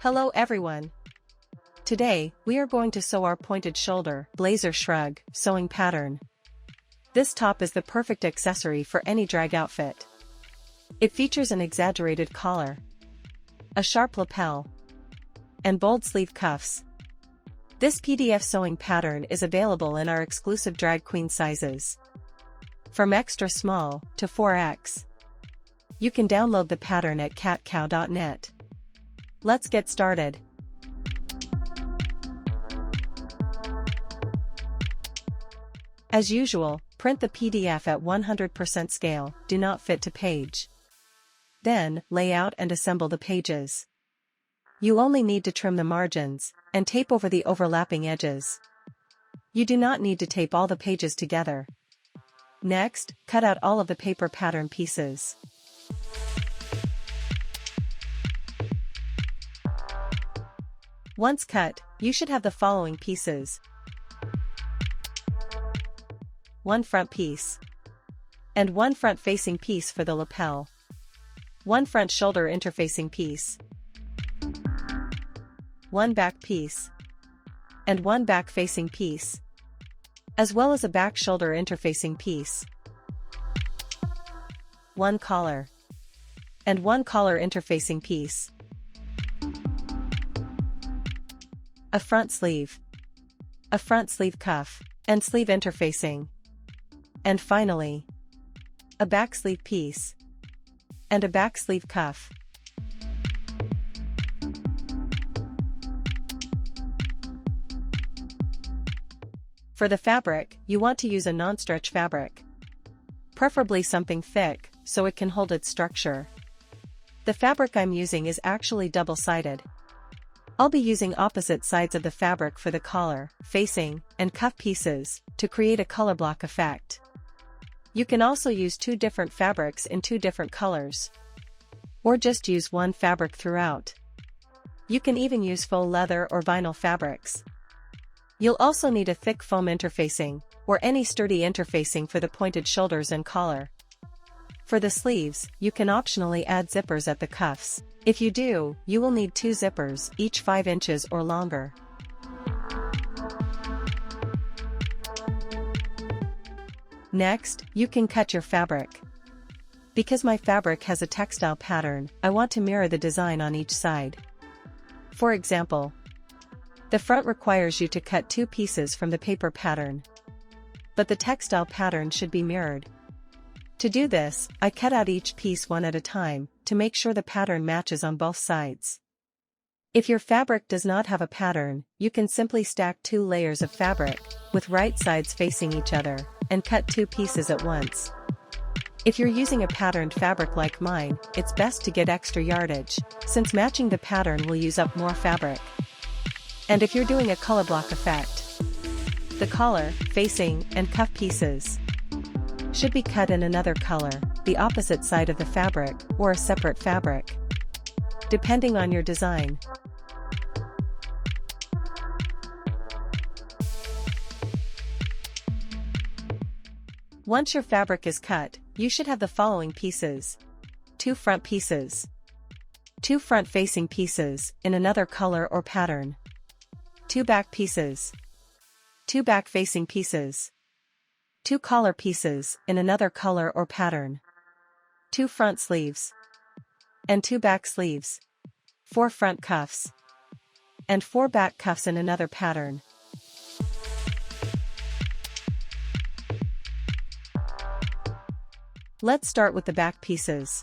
Hello everyone. Today, we are going to sew our pointed shoulder blazer shrug sewing pattern. This top is the perfect accessory for any drag outfit. It features an exaggerated collar, a sharp lapel, and bold sleeve cuffs. This PDF sewing pattern is available in our exclusive drag queen sizes, from extra small to 4X. You can download the pattern at katkow.net. Let's get started. As usual, print the PDF at 100% scale, do not fit to page. Then, lay out and assemble the pages. You only need to trim the margins, and tape over the overlapping edges. You do not need to tape all the pages together. Next, cut out all of the paper pattern pieces. Once cut, you should have the following pieces. One front piece. And one front-facing piece for the lapel. One front shoulder interfacing piece. One back piece. And one back-facing piece, as well as a back shoulder interfacing piece. One collar. And one collar interfacing piece. A front sleeve. A front sleeve cuff, and sleeve interfacing. And finally, a back sleeve piece. And a back sleeve cuff. For the fabric, you want to use a non-stretch fabric. Preferably something thick, so it can hold its structure. The fabric I'm using is actually double-sided. I'll be using opposite sides of the fabric for the collar, facing, and cuff pieces, to create a color block effect. You can also use two different fabrics in two different colors. Or just use one fabric throughout. You can even use faux leather or vinyl fabrics. You'll also need a thick foam interfacing, or any sturdy interfacing for the pointed shoulders and collar. For the sleeves, you can optionally add zippers at the cuffs. If you do, you will need 2 zippers, each 5 inches or longer. Next, you can cut your fabric. Because my fabric has a textile pattern, I want to mirror the design on each side. For example, the front requires you to cut 2 pieces from the paper pattern. But the textile pattern should be mirrored. To do this, I cut out each piece one at a time, to make sure the pattern matches on both sides. If your fabric does not have a pattern, you can simply stack 2 layers of fabric, with right sides facing each other, and cut 2 pieces at once. If you're using a patterned fabric like mine, it's best to get extra yardage, since matching the pattern will use up more fabric. And if you're doing a color block effect, the collar, facing, and cuff pieces should be cut in another color, the opposite side of the fabric, or a separate fabric, depending on your design. Once your fabric is cut, you should have the following pieces. 2 front pieces. 2 front-facing pieces, in another color or pattern. 2 back pieces. 2 back-facing pieces. 2 collar pieces, in another color or pattern. 2 front sleeves. And 2 back sleeves. 4 front cuffs. And 4 back cuffs in another pattern. Let's start with the back pieces.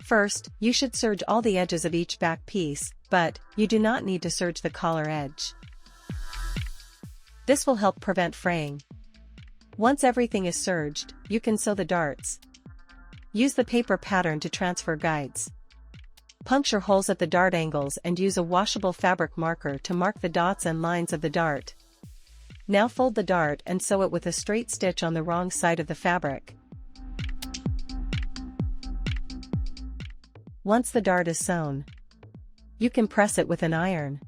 First, you should serge all the edges of each back piece, but you do not need to serge the collar edge. This will help prevent fraying. Once everything is serged, you can sew the darts. Use the paper pattern to transfer guides. Puncture holes at the dart angles and use a washable fabric marker to mark the dots and lines of the dart. Now fold the dart and sew it with a straight stitch on the wrong side of the fabric. Once the dart is sewn, you can press it with an iron.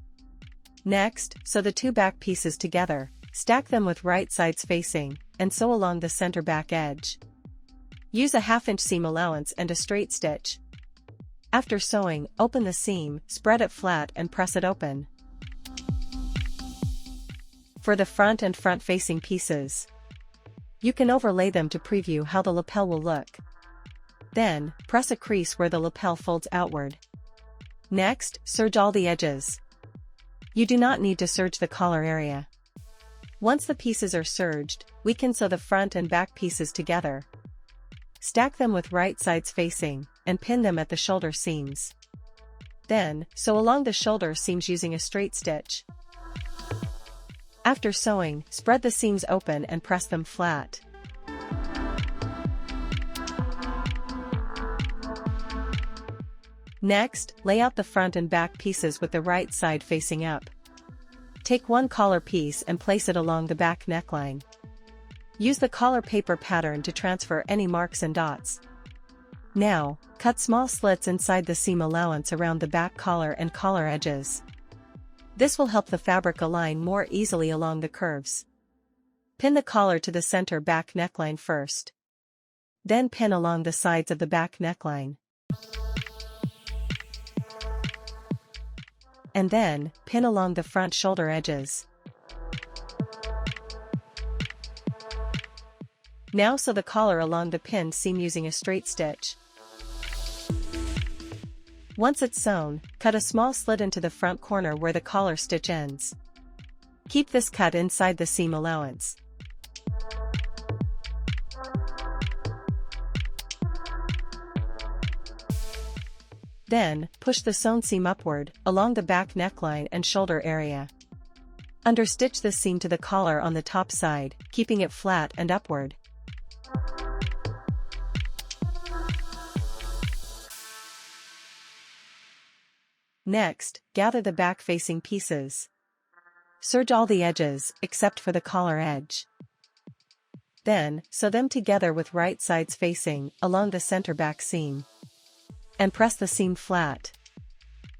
Next, sew the 2 back pieces together, stack them with right sides facing, and sew along the center back edge. Use a 1/2 inch seam allowance and a straight stitch. After sewing, open the seam, spread it flat and press it open. For the front and front-facing pieces, you can overlay them to preview how the lapel will look. Then, press a crease where the lapel folds outward. Next, serge all the edges. You do not need to serge the collar area. Once the pieces are serged, we can sew the front and back pieces together. Stack them with right sides facing, and pin them at the shoulder seams. Then, sew along the shoulder seams using a straight stitch. After sewing, spread the seams open and press them flat. Next, lay out the front and back pieces with the right side facing up. Take one collar piece and place it along the back neckline. Use the collar paper pattern to transfer any marks and dots. Now, cut small slits inside the seam allowance around the back collar and collar edges. This will help the fabric align more easily along the curves. Pin the collar to the center back neckline first. Then pin along the sides of the back neckline. And then, pin along the front shoulder edges. Now sew the collar along the pinned seam using a straight stitch. Once it's sewn, cut a small slit into the front corner where the collar stitch ends. Keep this cut inside the seam allowance. Then, push the sewn seam upward, along the back neckline and shoulder area. Understitch the seam to the collar on the top side, keeping it flat and upward. Next, gather the back-facing pieces. Serge all the edges, except for the collar edge. Then, sew them together with right sides facing, along the center back seam. And press the seam flat.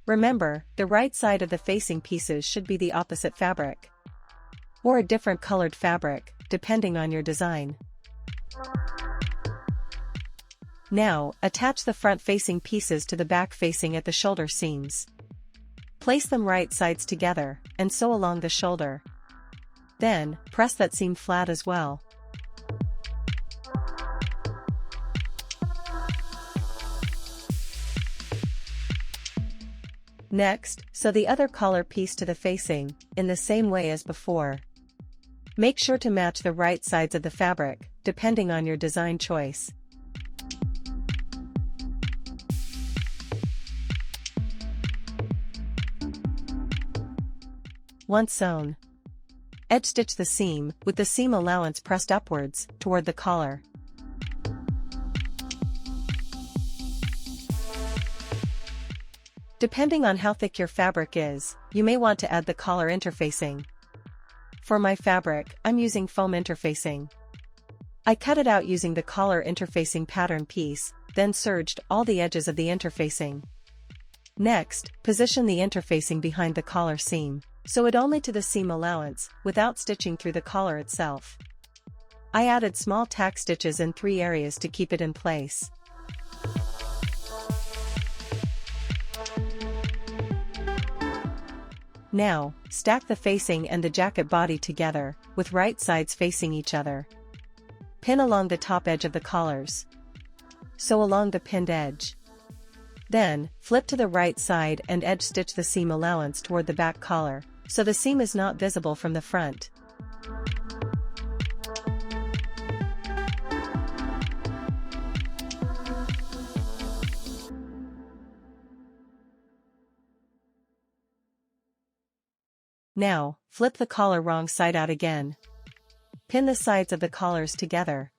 Remember, the right side of the facing pieces should be the opposite fabric. Or a different colored fabric, depending on your design. Now, attach the front-facing pieces to the back facing at the shoulder seams. Place them right sides together, and sew along the shoulder. Then, press that seam flat as well. Next, sew the other collar piece to the facing, in the same way as before. Make sure to match the right sides of the fabric, depending on your design choice. Once sewn, edge stitch the seam, with the seam allowance pressed upwards, toward the collar. Depending on how thick your fabric is, you may want to add the collar interfacing. For my fabric, I'm using foam interfacing. I cut it out using the collar interfacing pattern piece, then serged all the edges of the interfacing. Next, position the interfacing behind the collar seam. Sew it only to the seam allowance, without stitching through the collar itself. I added small tack stitches in 3 areas to keep it in place. Now, stack the facing and the jacket body together, with right sides facing each other. Pin along the top edge of the collars. Sew along the pinned edge. Then, flip to the right side and edge stitch the seam allowance toward the back collar, so the seam is not visible from the front. Now, flip the collar wrong side out again. Pin the sides of the collars together.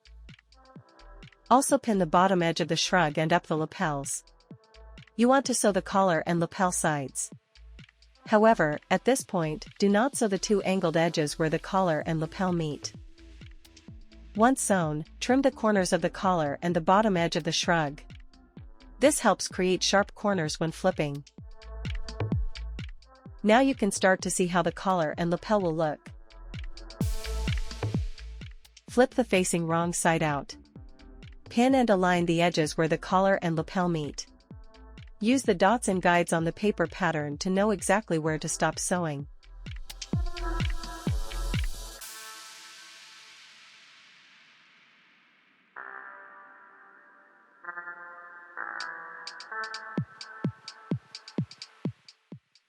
Also pin the bottom edge of the shrug and up the lapels. You want to sew the collar and lapel sides. However, at this point, do not sew the 2 angled edges where the collar and lapel meet. Once sewn, trim the corners of the collar and the bottom edge of the shrug. This helps create sharp corners when flipping. Now you can start to see how the collar and lapel will look. Flip the facing wrong side out. Pin and align the edges where the collar and lapel meet. Use the dots and guides on the paper pattern to know exactly where to stop sewing.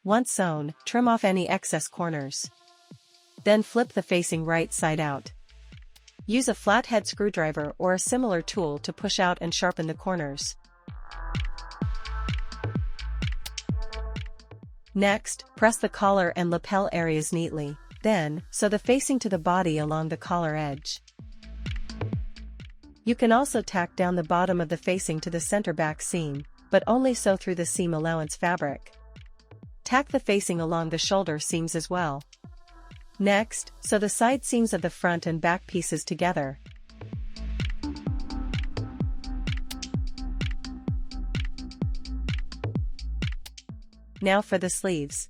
Once sewn, trim off any excess corners. Then flip the facing right side out. Use a flathead screwdriver or a similar tool to push out and sharpen the corners. Next, press the collar and lapel areas neatly. Then, sew the facing to the body along the collar edge. You can also tack down the bottom of the facing to the center back seam, but only sew through the seam allowance fabric. Tack the facing along the shoulder seams as well. Next, sew the side seams of the front and back pieces together. Now for the sleeves.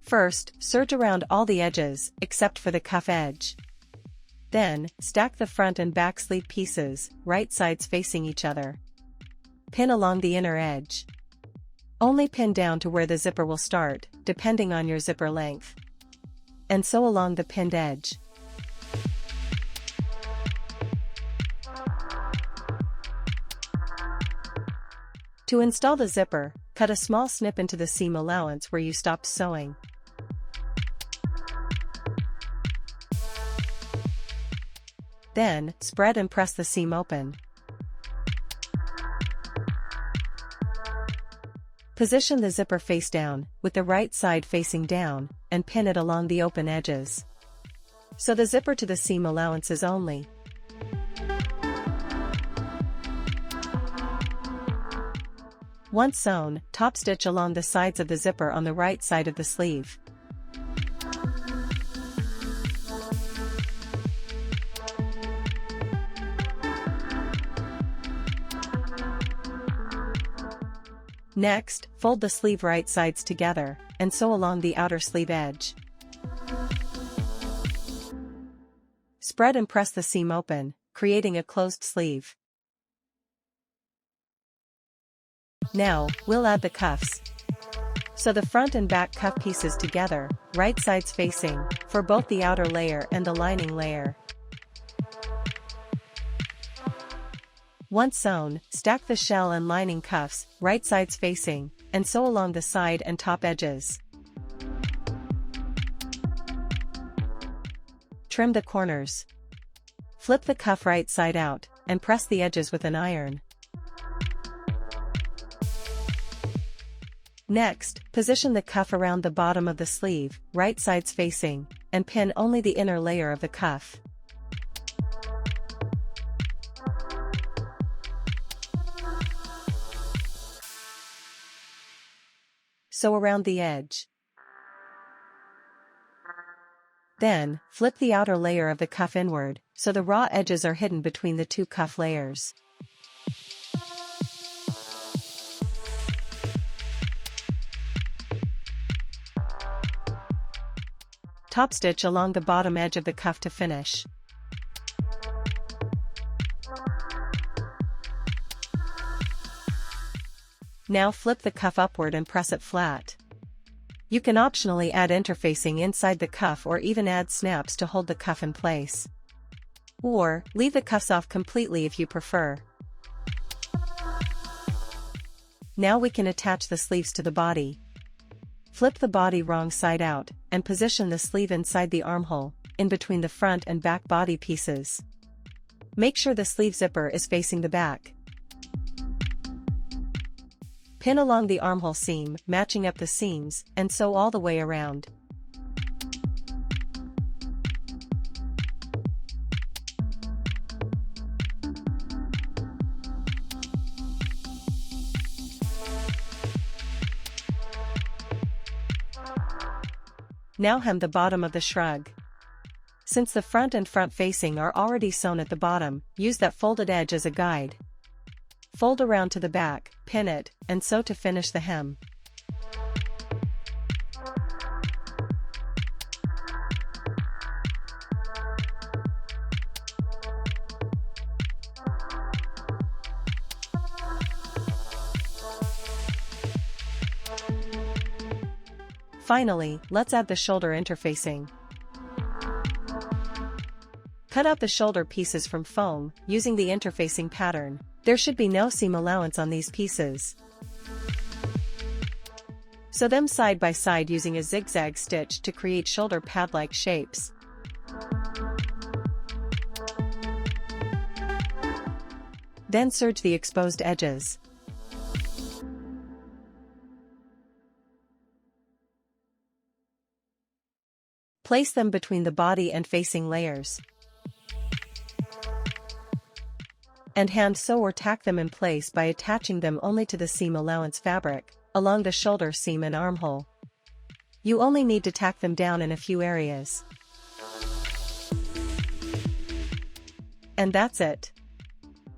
First, serge around all the edges, except for the cuff edge. Then, stack the front and back sleeve pieces, right sides facing each other. Pin along the inner edge. Only pin down to where the zipper will start, depending on your zipper length. And sew along the pinned edge. To install the zipper, cut a small snip into the seam allowance where you stopped sewing. Then, spread and press the seam open. Position the zipper face down, with the right side facing down, and pin it along the open edges. Sew the zipper to the seam allowances only. Once sewn, top stitch along the sides of the zipper on the right side of the sleeve. Next, fold the sleeve right sides together, and sew along the outer sleeve edge. Spread and press the seam open, creating a closed sleeve. Now, we'll add the cuffs. Sew the front and back cuff pieces together, right sides facing, for both the outer layer and the lining layer. Once sewn, stack the shell and lining cuffs, right sides facing, and sew along the side and top edges. Trim the corners. Flip the cuff right side out, and press the edges with an iron. Next, position the cuff around the bottom of the sleeve, right sides facing, and pin only the inner layer of the cuff. Sew around the edge. Then, flip the outer layer of the cuff inward, so the raw edges are hidden between the two cuff layers. Top stitch along the bottom edge of the cuff to finish. Now flip the cuff upward and press it flat. You can optionally add interfacing inside the cuff or even add snaps to hold the cuff in place. Or, leave the cuffs off completely if you prefer. Now we can attach the sleeves to the body. Flip the body wrong side out, and position the sleeve inside the armhole, in between the front and back body pieces. Make sure the sleeve zipper is facing the back. Pin along the armhole seam, matching up the seams, and sew all the way around. Now hem the bottom of the shrug. Since the front and front facing are already sewn at the bottom, use that folded edge as a guide. Fold around to the back, pin it, and sew to finish the hem. Finally, let's add the shoulder interfacing. Cut out the shoulder pieces from foam, using the interfacing pattern. There should be no seam allowance on these pieces. Sew them side by side using a zigzag stitch to create shoulder pad-like shapes. Then serge the exposed edges. Place them between the body and facing layers. And hand sew or tack them in place by attaching them only to the seam allowance fabric, along the shoulder seam and armhole. You only need to tack them down in a few areas. And that's it.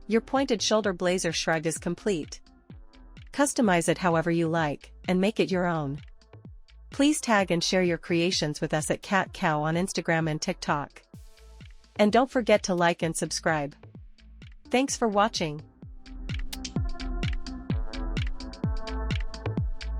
Your pointed shoulder blazer shrug is complete. Customize it however you like, and make it your own. Please tag and share your creations with us at Katkow on Instagram and TikTok. And don't forget to like and subscribe. Thanks for watching.